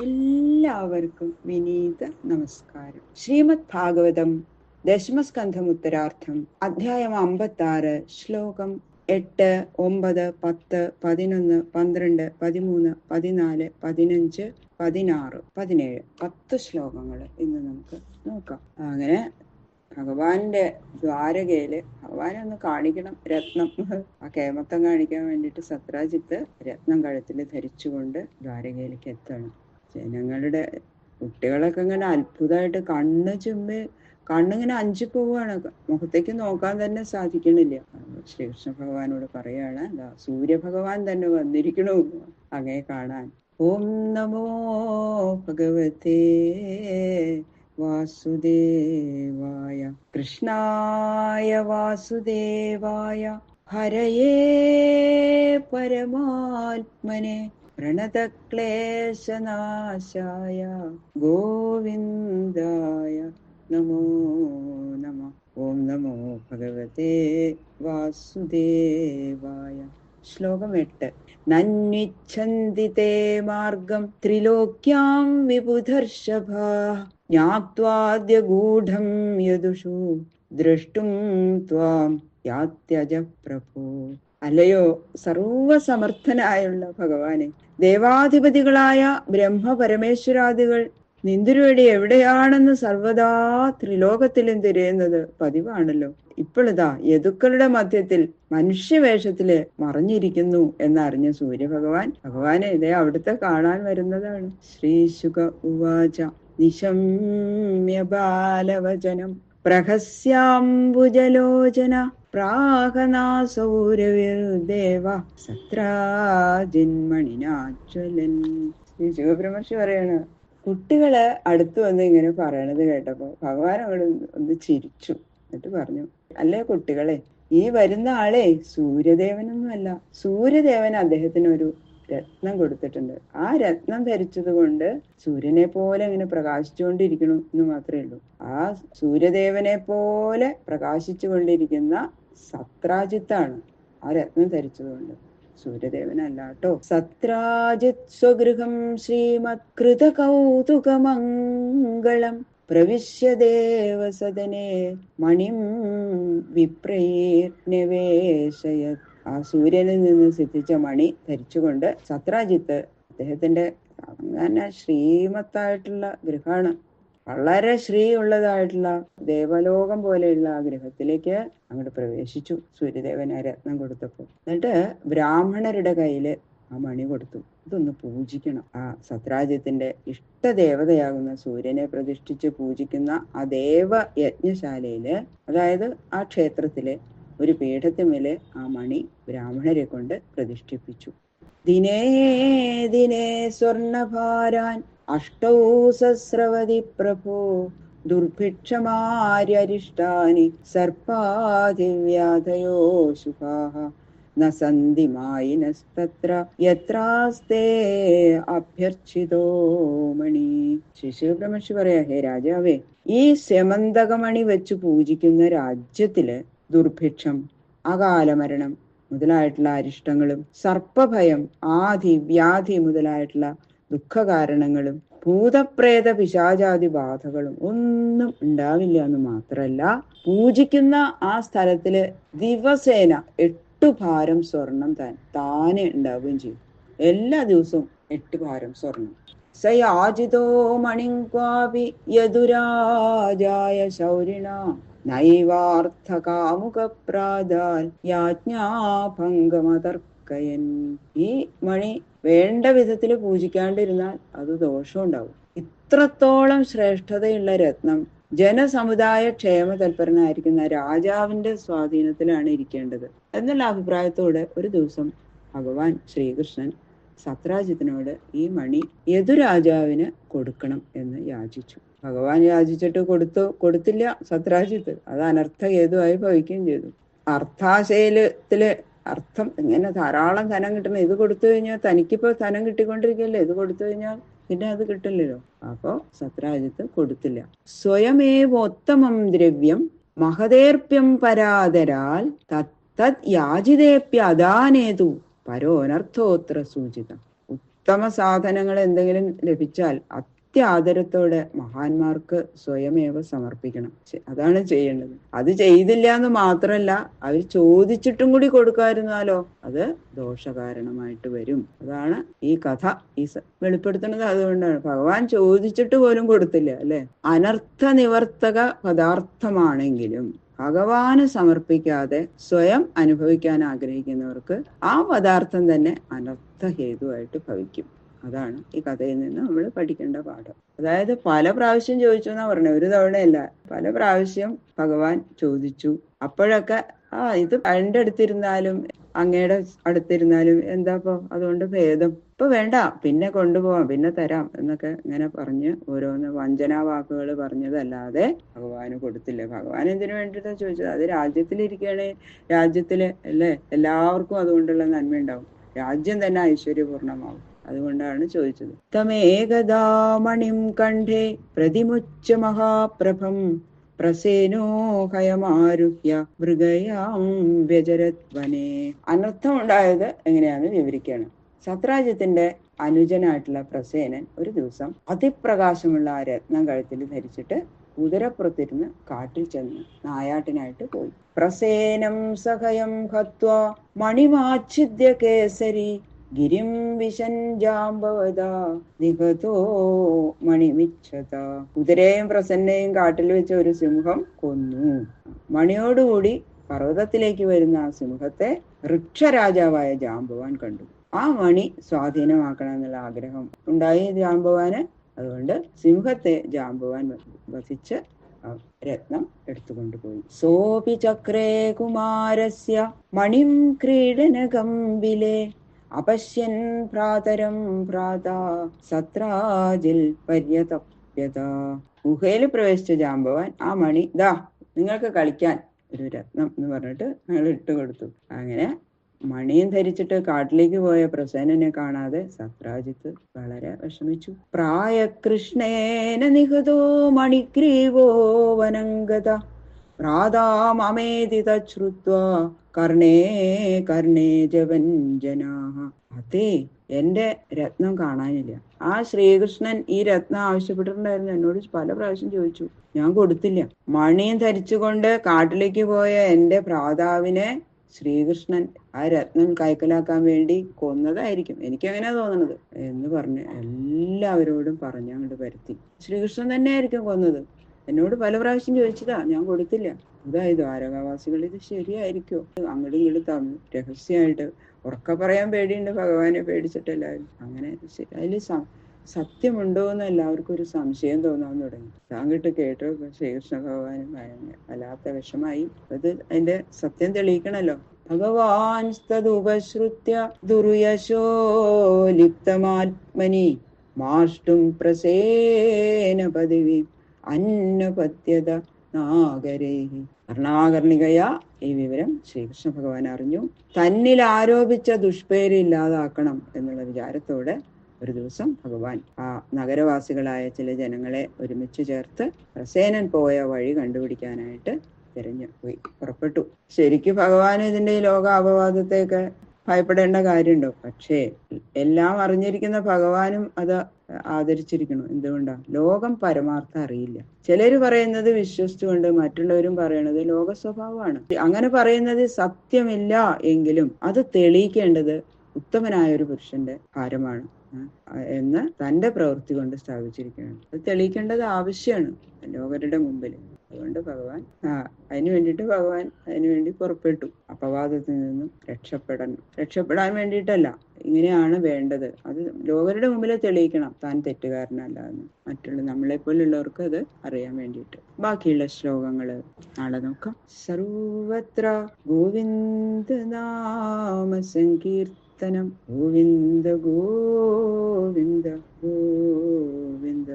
എല്ലാവർക്കും വിനീത നമസ്കാരം. ശ്രീമദ് ഭാഗവതം ദശമസ്കന്ധം ഉത്തരാർത്ഥം അധ്യായം 56 ശ്ലോകം 8, 9, 10, 11, 12, 13, 14, 15, 16, 17 10 ശ്ലോകങ്ങൾ ഇന്ന് നമുക്ക് നോക്കാം. അങ്ങനെ ഭഗവാന്റെ ദ്വാരകയില് ഭഗവാനെ ഒന്ന് കാണിക്കണം. രത്നം ആ കേമത്തം കാണിക്കാൻ വേണ്ടിയിട്ട് സത്രാജിത്ത് രത്നം കഴുത്തിൽ ധരിച്ചുകൊണ്ട് ദ്വാരകയിലേക്ക് എത്തണം. ജനങ്ങളുടെ കുട്ടികളൊക്കെ ഇങ്ങനെ അത്ഭുതമായിട്ട് കണ്ണിങ്ങനെ അഞ്ചി പോവുകയാണ്. മുഖത്തേക്ക് നോക്കാൻ തന്നെ സാധിക്കണില്ല. ശ്രീകൃഷ്ണ ഭഗവാനോട് പറയാണ്, സൂര്യഭഗവാൻ തന്നെ വന്നിരിക്കണു അങ്ങേ കാണാൻ. ഓം നമോ ഭഗവതേ വാസുദേവായ കൃഷ്ണായ വാസുദേവായ ഹരയേ പരമാത്മനെ പ്രണതക്ലേശനാശായ ഗോവിന്ദായ നമോ നമഃ. ഓം നമോ ഭഗവതേ വാസുദേവായ. ശ്ലോകം 8. നന്വിച്ഛന്തി തേ മാർഗം ത്രിലോക്യാം വിബുധർഷഭാ ജ്ഞാത്വാദ്യ ഗൂഢം യദുഷു ദ്രഷ്ടും ത്വാം യാത്യജ പ്രഭോ. അല്ലയോ സർവസമർത്ഥനായുള്ള ഭഗവാനെ, ദേവാധിപതികളായ ബ്രഹ്മ പരമേശ്വരാദികൾ നിന്ദുരുവടി എവിടെയാണെന്ന് സർവദാ ത്രിലോകത്തിലും തിരയുന്നത് പതിവാണല്ലോ. ഇപ്പോഴിതാ യദുക്കളുടെ മധ്യത്തിൽ മനുഷ്യവേഷത്തില് മറഞ്ഞിരിക്കുന്നു എന്നറിഞ്ഞ സൂര്യഭഗവാൻ ഭഗവാനെ ഇതേ അവിടുത്തെ കാണാൻ വരുന്നതാണ്. ശ്രീശുക ഉവാച നിശമ്യ ബാലവചനം പ്രഹസ്യാംബുജലോചന പ്രാഹനാസൗരവിർദേവ സത്രാജിന്മണിനാജ്വലൻ. ശ്രീ ശിവബ്രഹ്മർഷി പറയാണ്, കുട്ടികള് അടുത്ത് വന്ന് ഇങ്ങനെ പറയണത് കേട്ടപ്പോ ഭഗവാൻ അവിടെ ഒന്ന് ചിരിച്ചു. എന്നിട്ട് പറഞ്ഞു, അല്ലേ കുട്ടികളെ, ഈ വരുന്ന ആളെ സൂര്യദേവനൊന്നുമല്ല. സൂര്യദേവൻ അദ്ദേഹത്തിന് ഒരു രത്നം കൊടുത്തിട്ടുണ്ട്. ആ രത്നം ധരിച്ചത് കൊണ്ട് സൂര്യനെ പോലെ ഇങ്ങനെ പ്രകാശിച്ചുകൊണ്ടിരിക്കണം എന്ന് മാത്രമേ ഉള്ളൂ. ആ സൂര്യദേവനെ പോലെ പ്രകാശിച്ചു കൊണ്ടിരിക്കുന്ന സത്രാജിത്താണ് ആ രത്നം ധരിച്ചതുകൊണ്ട്, സൂര്യദേവനല്ലാട്ടോ. സത്രാജിത് സ്വഗൃഹം ശ്രീമത് കൃത കൗതുകമംഗളം പ്രവിശ്യ ദേവസദനെ മണിം വിപ്രൈർനിവേശയത്. ആ സൂര്യനിൽ നിന്ന് സിദ്ധിച്ച മണി ധരിച്ചുകൊണ്ട് സത്രാജിത്ത് അദ്ദേഹത്തിന്റെ അങ്ങനെ ശ്രീമത്തായിട്ടുള്ള ഗൃഹമാണ്, വളരെ ശ്രീ ഉള്ളതായിട്ടുള്ള ദേവലോകം പോലെയുള്ള ആ ഗൃഹത്തിലേക്ക് അങ്ങോട്ട് പ്രവേശിച്ചു. സൂര്യദേവന് രത്നം കൊടുത്തപ്പോ എന്നിട്ട് ബ്രാഹ്മണരുടെ കയ്യില് ആ മണി കൊടുത്തു. ഇതൊന്ന് പൂജിക്കണം. ആ സത്രാജിത്തിന്റെ ഇഷ്ടദേവതയാകുന്ന സൂര്യനെ പ്രതിഷ്ഠിച്ച് പൂജിക്കുന്ന ആ ദേവ യജ്ഞശാലയില്, അതായത് ആ ക്ഷേത്രത്തിലെ ഒരു പീഠത്തിന്മേല് ആ മണി ബ്രാഹ്മണരെ കൊണ്ട് പ്രതിഷ്ഠിപ്പിച്ചു. ദിനേ ദിനേ സ്വർണഭാരാൻ അഷ്ടൗ സഹസ്രവതി പ്രഭോ ദുർഭിക്ഷമാര്യരിഷ്ടാനി സർപ്പാധിവ്യാധയോ ശുഭാഃ ന സന്തി മായിനസ്തത്ര യത്രാസ്തേ അഭ്യർച്ചിതോ മണി. ശിശുബ്രഹ്മർഷി പറയാ, ഹേ രാജാവേ, ഈ സ്യമന്തകമണി വെച്ച് പൂജിക്കുന്ന രാജ്യത്തില് ദുർഭിക്ഷം, അകാലമരണം മുതലായിട്ടുള്ള അരിഷ്ടങ്ങളും സർപ്പഭയം, ആധി വ്യാധി മുതലായിട്ടുള്ള ദുഃഖകാരണങ്ങളും ഭൂതപ്രേത പിശാചാദി ബാധകളും ഒന്നും ഉണ്ടാവില്ല എന്ന് മാത്രല്ല, പൂജിക്കുന്ന ആ സ്ഥലത്തില് ദിവസേന 8 ഭാരം സ്വർണം താനെ ഉണ്ടാവുകയും ചെയ്യും. എല്ലാ ദിവസവും 8 ഭാരം സ്വർണം. സയാജിതോ മണിങ്ക്വാപി യദുരാജായ ശൗരിണ നൈവാർത്ഥ കാമുക പ്രാദാൽ യാജ്ഞാഭംഗമതർക്കയൻ. ഈ മണി വേണ്ട വിധത്തില് പൂജിക്കാണ്ടിരുന്നാൽ അത് ദോഷം ഉണ്ടാവും. ഇത്രത്തോളം ശ്രേഷ്ഠതയുള്ള രത്നം ജനസമുദായ ക്ഷേമ തൽപരനായിരിക്കുന്ന രാജാവിന്റെ സ്വാധീനത്തിലാണ് ഇരിക്കേണ്ടത് എന്നുള്ള അഭിപ്രായത്തോടെ ഒരു ദിവസം ഭഗവാൻ ശ്രീകൃഷ്ണൻ സത്രാജിത്തിനോട് ഈ മണി യദുരാജാവിന് കൊടുക്കണം എന്ന് യാചിച്ചു. ഭഗവാൻ യാചിച്ചിട്ട് കൊടുത്തില്ല സത്രാജിത്ത്. അത് അനർത്ഥ ഹേതുവായി ഭവിക്കുകയും ചെയ്തു. അർത്ഥാശയത്തില് അർത്ഥം ഇങ്ങനെ ധാരാളം ധനം കിട്ടണം. ഇത് കൊടുത്തു കഴിഞ്ഞാൽ തനിക്കിപ്പോ ധനം കിട്ടിക്കൊണ്ടിരിക്കല്ലേ, ഇത് കൊടുത്തു കഴിഞ്ഞാൽ പിന്നെ അത് കിട്ടില്ലല്ലോ. അപ്പോ സത്രാജിത്ത് കൊടുത്തില്ല. സ്വയമേവോത്തമം ദ്രവ്യം മഹതേർപ്യം പരാതരാൽ തത് യാചിതേപ്യ അദാനേതു പരോനർത്ഥോത്ര സൂചിതം. ഉത്തമ സാധനങ്ങൾ എന്തെങ്കിലും ലഭിച്ചാൽ അത്യാദരത്തോടെ മഹാന്മാർക്ക് സ്വയമേവ സമർപ്പിക്കണം. അതാണ് ചെയ്യേണ്ടത്. അത് ചെയ്തില്ല എന്ന് മാത്രമല്ല, അവർ ചോദിച്ചിട്ടും കൂടി കൊടുക്കാതിരുന്നാലോ അത് ദോഷകാരണമായിട്ട് വരും. അതാണ് ഈ കഥ വെളിപ്പെടുത്തുന്നത്. അതുകൊണ്ടാണ് ഭഗവാൻ ചോദിച്ചിട്ട് പോലും കൊടുത്തില്ല, അല്ലെ? അനർത്ഥ നിവർത്തക പദാർത്ഥമാണെങ്കിലും ഭഗവാന് സമർപ്പിക്കാതെ സ്വയം അനുഭവിക്കാൻ ആഗ്രഹിക്കുന്നവർക്ക് ആ പദാർത്ഥം തന്നെ അനർത്ഥ ഹേതുവായിട്ട് ഭവിക്കും. അതാണ് ഈ കഥയിൽ നിന്ന് നമ്മൾ പഠിക്കേണ്ട പാഠം. അതായത് പല പ്രാവശ്യം ചോദിച്ചു എന്നാ പറഞ്ഞത്, ഒരു തവണയല്ല, പല പ്രാവശ്യം ഭഗവാൻ ചോദിച്ചു. അപ്പോഴൊക്കെ ഇത് എൻ്റെ അടുത്തിരുന്നാലും അങ്ങയുടെ അടുത്തിരുന്നാലും എന്താപ്പോ അതുകൊണ്ട് ഭേദം, ഇപ്പൊ വേണ്ട, പിന്നെ കൊണ്ടുപോവാം, പിന്നെ തരാം എന്നൊക്കെ ഇങ്ങനെ പറഞ്ഞ് ഓരോന്ന് വഞ്ചനാ വാക്കുകൾ പറഞ്ഞതല്ലാതെ ഭഗവാന് കൊടുത്തില്ല. ഭഗവാൻ എന്തിനു വേണ്ടിയിട്ടാ ചോദിച്ചത്? അത് രാജ്യത്തിലിരിക്കുകയാണെ രാജ്യത്തില് അല്ലേ എല്ലാവർക്കും അതുകൊണ്ടുള്ള നന്മ ഉണ്ടാവും, രാജ്യം തന്നെ ഐശ്വര്യപൂർണമാവും. അതുകൊണ്ടാണ് ചോദിച്ചത്. തമേകദാ മണിം കണ്ഠേ പ്രതിമുച്ച മഹാപ്രഭം പ്രസേനോ ഹയമാരുഹ്യ മൃഗയാം വ്യജരത് വനേ. അനർത്ഥം ഉണ്ടായത് എങ്ങനെയാന്ന് വിവരിക്കുകയാണ്. സത്രാജ്യത്തിന്റെ അനുജനായിട്ടുള്ള പ്രസേനൻ ഒരു ദിവസം അതിപ്രകാശമുള്ള ആ രത്നം കഴുത്തിൽ ധരിച്ചിട്ട് കുതിരപ്പുറത്തിരുന്ന് കാട്ടിൽ ചെന്ന് നായാട്ടിനായിട്ട് പോയി. പ്രസേനം സഹയം ഹത്വാ മണിമാച്ഛിദ്യ കേസരി ഗിരിം വിശൻ ജാംബവദാ നിഹതോ മണിമിച്ഛത. കുതിരയും പ്രസന്നയും കാട്ടിൽ വെച്ച് ഒരു സിംഹം കൊന്നു. മണിയോടുകൂടി പർവ്വതത്തിലേക്ക് വരുന്ന ആ സിംഹത്തെ വൃക്ഷരാജാവായ ജാംബവാൻ കണ്ടു. ആ മണി സ്വാധീനമാക്കണം എന്നുള്ള ആഗ്രഹം ഉണ്ടായി ജാംബവാന്. അതുകൊണ്ട് സിംഹത്തെ ജാംബവാൻ വധിച്ച് രത്നം എടുത്തുകൊണ്ടുപോയി. സോപി ചക്രേ കുമാരസ്യ മണിം ക്രീഡനകംബിലേ അപശ്യൻ ഭ്രാതരം ഭ്രാതാ സത്രാജിൽ പര്യതപ്യത. ഗുഹയിൽ പ്രവേശിച്ച ജാംബവാൻ ആ മണി ദാ നിങ്ങൾക്ക് കളിക്കാൻ ഒരു രത്നം എന്ന് പറഞ്ഞിട്ട് ഞങ്ങൾ ഇട്ടുകൊടുത്തു. അങ്ങനെ മണിയും ധരിച്ചിട്ട് കാട്ടിലേക്ക് പോയ പ്രസേനനെ കാണാതെ സത്രാജിത്ത് വളരെ വിഷമിച്ചു. പ്രായകൃഷ്ണേന നിഹതോ മണിഗ്രീവോ വനംഗത ഭ്രാതാമേതി തശ്രുത്വാ കർണേ കർണേ ജവഞ്ജനാഹ. അതേ, എന്റെ രത്നം കാണാനില്ല. ആ ശ്രീകൃഷ്ണൻ ഈ രത്നം ആവശ്യപ്പെട്ടിട്ടുണ്ടായിരുന്നു, എന്നോട് പല പ്രാവശ്യം ചോദിച്ചു, ഞാൻ കൊടുത്തില്ല. മണിയും ധരിച്ചുകൊണ്ട് കാട്ടിലേക്ക് പോയ എന്റെ ഭ്രാതാവിനെ ശ്രീകൃഷ്ണൻ ആ രത്നം കൈക്കലാക്കാൻ വേണ്ടി കൊന്നതായിരിക്കും, എനിക്കങ്ങനെ തോന്നണത് എന്ന് പറഞ്ഞ് എല്ലാവരോടും പറഞ്ഞ് അങ്ങോട്ട് വരുത്തി. ശ്രീകൃഷ്ണൻ തന്നെ ആയിരിക്കും കൊന്നത്. എന്നോട് പല പ്രാവശ്യം ചോദിച്ചതാ, ഞാൻ കൊടുത്തില്ല. അതായത് ദ്വാരകാവാസികൾ ഇത് ശരിയായിരിക്കോ? അങ്ങോട്ടും ഇങ്ങോട്ടും തമ്മിൽ രഹസ്യമായിട്ട് ഉറക്ക പറയാൻ പേടിയുണ്ട്, ഭഗവാനെ പേടിച്ചിട്ട് എല്ലാവരും. അങ്ങനെ അതിൽ സത്യമുണ്ടോ എന്ന് എല്ലാവർക്കും ഒരു സംശയം തോന്നാൻ തുടങ്ങി. താങ്കളിട്ട് കേട്ടോ ശ്രീകൃഷ്ണ ഭഗവാനും വല്ലാത്ത വിഷമായി. അത് അതിന്റെ സത്യം തെളിയിക്കണല്ലോ. ഭഗവാൻ തദുപശ്രുത്യ ദുർയശോ ലിപ്തമാത്മനി മാഷ്ടും പ്രസേന പദവി അന്നപത്യത നാഗരേഹി. കർണാകർണികയാ ഈ വിവരം ശ്രീകൃഷ്ണ ഭഗവാൻ അറിഞ്ഞു. തന്നിൽ ആരോപിച്ച ദുഷ്പേര് ഇല്ലാതാക്കണം എന്നുള്ള വിചാരത്തോടെ ഒരു ദിവസം ഭഗവാൻ ആ നഗരവാസികളായ ചില ജനങ്ങളെ ഒരുമിച്ച് ചേർത്ത് പ്രസേനൻ പോയ വഴി കണ്ടുപിടിക്കാനായിട്ട് തിരഞ്ഞു പോയി പുറപ്പെട്ടു. ശരിക്കും ഭഗവാൻ ഇതിന്റെ ഈ ലോക അപവാദത്തെയൊക്കെ ഭയപ്പെടേണ്ട കാര്യമുണ്ടോ? പക്ഷേ എല്ലാം അറിഞ്ഞിരിക്കുന്ന ഭഗവാനും അത് ആദരിച്ചിരിക്കണം. എന്തുകൊണ്ടാ? ലോകം പരമാർത്ഥം അറിയില്ല. ചിലര് പറയുന്നത് വിശ്വസിച്ചുകൊണ്ട് മറ്റുള്ളവരും പറയണത് ലോക സ്വഭാവമാണ്. അങ്ങനെ പറയുന്നത് സത്യമില്ല എങ്കിലും അത് തെളിയിക്കേണ്ടത് ഉത്തമനായ ഒരു പുരുഷന്റെ ഭാരമാണ് എന്ന് തന്റെ പ്രവൃത്തി കൊണ്ട് സ്ഥാപിച്ചിരിക്കുകയാണ്. അത് തെളിയിക്കേണ്ടത് ആവശ്യമാണ് ലോകരുടെ മുമ്പിൽ. അതുകൊണ്ട് ഭഗവാൻ അതിനു വേണ്ടിയിട്ട് ഭഗവാൻ അതിനുവേണ്ടി പുറപ്പെട്ടു. അപവാദത്തിൽ നിന്നും രക്ഷപ്പെടാൻ വേണ്ടിയിട്ടല്ല, ഇങ്ങനെയാണ് വേണ്ടത്. അത് ലോകരുടെ മുമ്പിൽ തെളിയിക്കണം താൻ തെറ്റുകാരനല്ല എന്ന്, മറ്റുള്ള നമ്മളെപ്പോലുള്ളവർക്ക് അത് അറിയാൻ വേണ്ടിയിട്ട്. ബാക്കിയുള്ള ശ്ലോകങ്ങള് നാളെ നോക്കാം. സർവത്ര ഗോവിന്ദ നാമ സങ്കീർത്തനം ഗോവിന്ദ ഗോവിന്ദ ഗോവിന്ദ.